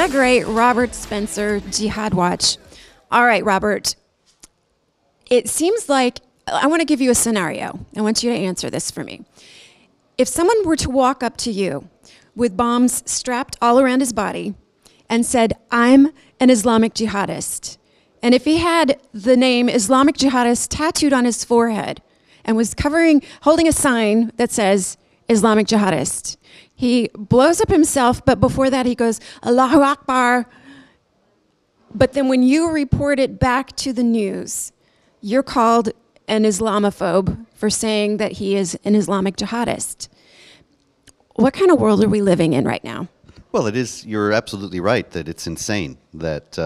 the great Robert Spencer, Jihad Watch. All right, Robert. It seems like, I want to give you a scenario. I want you to answer this for me. If someone were to walk up to you with bombs strapped all around his body and said, "I'm an Islamic jihadist," and if he had the name Islamic jihadist tattooed on his forehead and was holding a sign that says Islamic jihadist, he blows up himself, but before that he goes, "Allahu Akbar." But then when you report it back to the news, you're called an Islamophobe for saying that he is an Islamic jihadist. What kind of world are we living in right now? Well, it is. You're absolutely right that it's insane that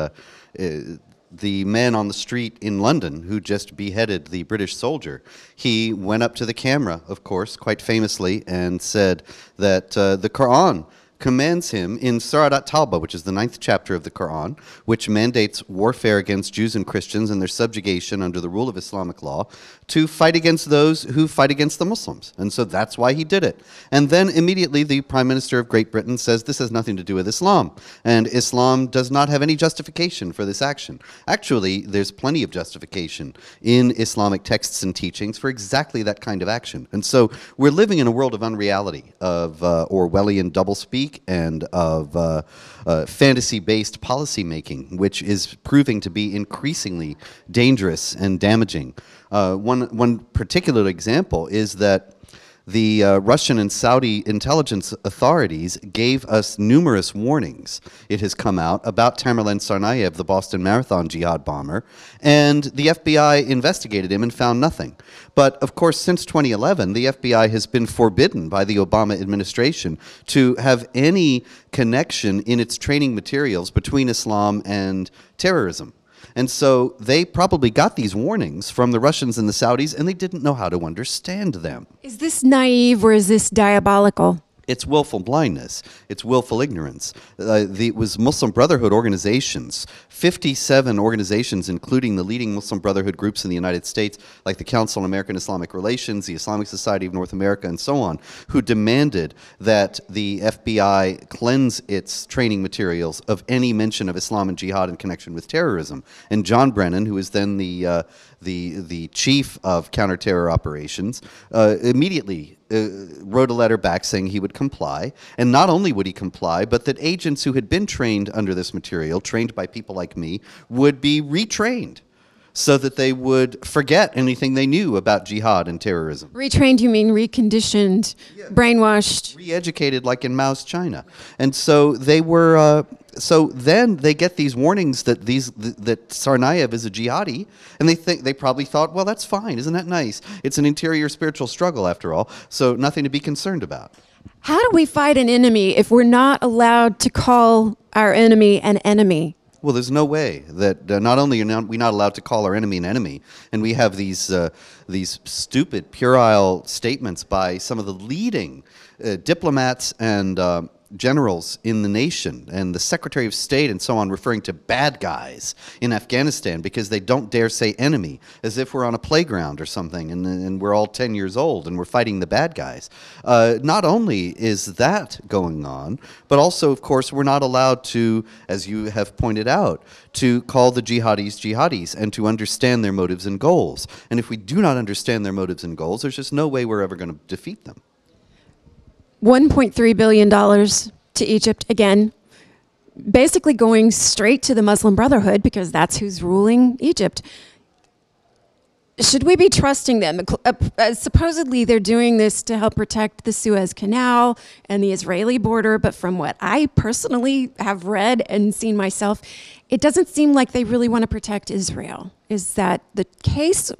the man on the street in London who just beheaded the British soldier, he went up to the camera, of course, quite famously, and said that the Quran commands him in Surah At-Tawbah, which is the 9th chapter of the Quran, which mandates warfare against Jews and Christians and their subjugation under the rule of Islamic law, to fight against those who fight against the Muslims. And so that's why he did it. And then immediately the Prime Minister of Great Britain says this has nothing to do with Islam, and Islam does not have any justification for this action. Actually, there's plenty of justification in Islamic texts and teachings for exactly that kind of action. And so we're living in a world of unreality, of Orwellian doublespeak, and of fantasy-based policymaking, which is proving to be increasingly dangerous and damaging. One particular example is that the Russian and Saudi intelligence authorities gave us numerous warnings, it has come out, about Tamerlan Tsarnaev, the Boston Marathon jihad bomber, and the FBI investigated him and found nothing. But, of course, since 2011, the FBI has been forbidden by the Obama administration to have any connection in its training materials between Islam and terrorism. And so they probably got these warnings from the Russians and the Saudis, and they didn't know how to understand them. Is this naive or is this diabolical? It's willful blindness. It's willful ignorance. It was Muslim Brotherhood organizations, 57 organizations, including the leading Muslim Brotherhood groups in the United States, like the Council on American Islamic Relations, the Islamic Society of North America, and so on, who demanded that the FBI cleanse its training materials of any mention of Islam and jihad in connection with terrorism. And John Brennan, who was then the chief of counterterror operations, immediately wrote a letter back saying he would comply. And not only would he comply, but that agents who had been trained under this material, trained by people like me, would be retrained so that they would forget anything they knew about jihad and terrorism. Retrained, you mean reconditioned, yeah. Brainwashed? Re-educated, like in Mao's China. And so they were... So then they get these warnings that that Tsarnaev is a jihadi, and they probably thought, well, that's fine, isn't that nice? It's an interior spiritual struggle after all, so nothing to be concerned about. How do we fight an enemy if we're not allowed to call our enemy an enemy? Well, there's no way that not only are we not allowed to call our enemy an enemy, and we have these stupid, puerile statements by some of the leading diplomats and generals in the nation, and the Secretary of State and so on, referring to bad guys in Afghanistan because they don't dare say enemy, as if we're on a playground or something, and we're all 10 years old and we're fighting the bad guys. Not only is that going on, but also, of course, we're not allowed to, as you have pointed out, to call the jihadis and to understand their motives and goals. And if we do not understand their motives and goals, there's just no way we're ever going to defeat them. $1.3 billion to Egypt, again, basically going straight to the Muslim Brotherhood because that's who's ruling Egypt. Should we be trusting them? Supposedly they're doing this to help protect the Suez Canal and the Israeli border, but from what I personally have read and seen myself, it doesn't seem like they really want to protect Israel. Is that the case?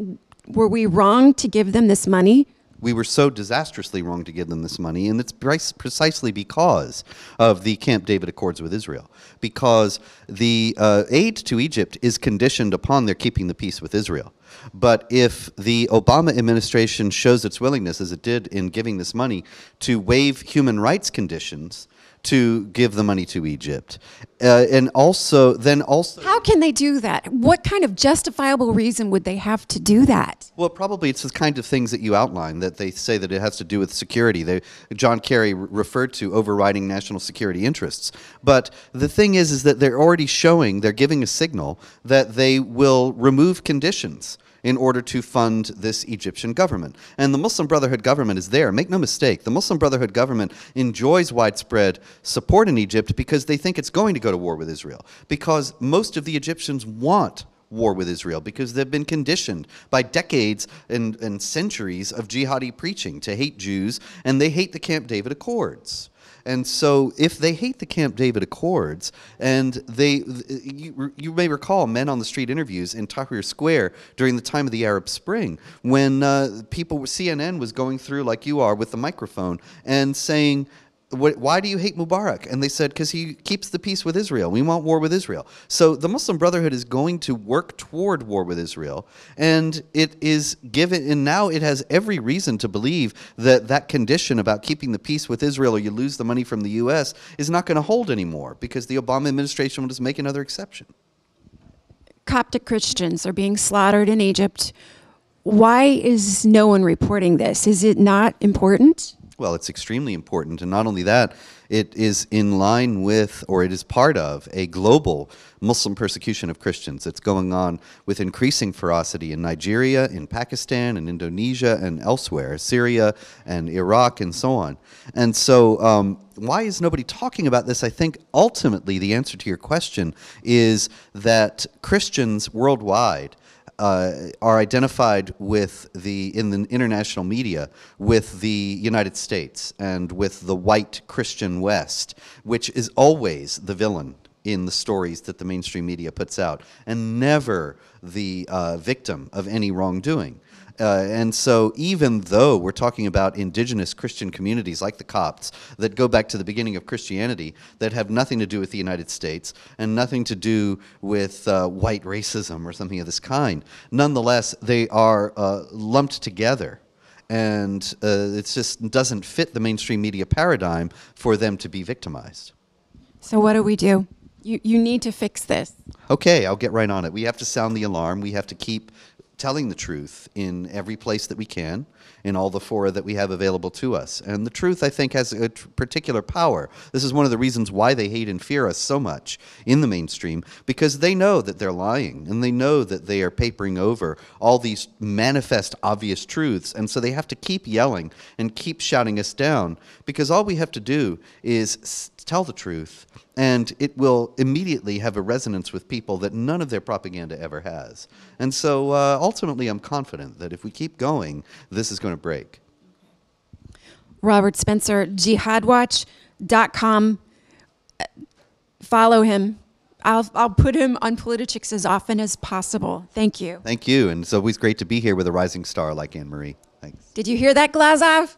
Were we wrong to give them this money? We were so disastrously wrong to give them this money, and it's precisely because of the Camp David Accords with Israel. Because the aid to Egypt is conditioned upon their keeping the peace with Israel. But if the Obama administration shows its willingness, as it did in giving this money, to waive human rights conditions to give the money to Egypt, and also How can they do that? What kind of justifiable reason would they have to do that? well, probably it's the kind of things that you outline, that they say that it has to do with security. John Kerry referred to overriding national security interests. But the thing is that they're already showing, they're giving a signal that they will remove conditions in order to fund this Egyptian government. And the Muslim Brotherhood government is there. Make no mistake, the Muslim Brotherhood government enjoys widespread support in Egypt because they think it's going to go to war with Israel. Because most of the Egyptians want war with Israel, because they've been conditioned by decades and centuries of jihadi preaching to hate Jews, and they hate the Camp David Accords. And so if they hate the Camp David Accords, and you may recall men on the street interviews in Tahrir Square during the time of the Arab Spring, when CNN was going through, like you are, with the microphone and saying, why do you hate Mubarak? And they said, because he keeps the peace with Israel. We want war with Israel. So the Muslim Brotherhood is going to work toward war with Israel, and it is given, and now it has every reason to believe that that condition about keeping the peace with Israel or you lose the money from the U.S. is not going to hold anymore, because the Obama administration will just make another exception. Coptic Christians are being slaughtered in Egypt. Why is no one reporting this? Is it not important? Well, it's extremely important, and not only that, it is in line with, or it is part of, a global Muslim persecution of Christians. It's going on with increasing ferocity in Nigeria, in Pakistan, in Indonesia, and elsewhere, Syria and Iraq, and so on. And so why is nobody talking about this? I think ultimately the answer to your question is that Christians worldwide are identified with in the international media with the United States and with the white Christian West, which is always the villain in the stories that the mainstream media puts out, and never the victim of any wrongdoing. And so even though we're talking about indigenous Christian communities like the Copts that go back to the beginning of Christianity, that have nothing to do with the United States and nothing to do with white racism or something of this kind, nonetheless, they are lumped together. And it just doesn't fit the mainstream media paradigm for them to be victimized. So what do we do? You need to fix this. Okay, I'll get right on it. We have to sound the alarm. We have to keep telling the truth in every place that we can, in all the fora that we have available to us. And the truth, I think, has a particular power. This is one of the reasons why they hate and fear us so much in the mainstream, because they know that they're lying, and they know that they are papering over all these manifest, obvious truths, and so they have to keep yelling and keep shouting us down, because all we have to do is tell the truth, and it will immediately have a resonance with people that none of their propaganda ever has. And so ultimately, I'm confident that if we keep going, this is going to break. Robert Spencer, jihadwatch.com. Follow him. I'll put him on PolitiChicks as often as possible. Thank you. Thank you, and it's always great to be here with a rising star like Ann-Marie. Thanks. Did you hear that, Glazov?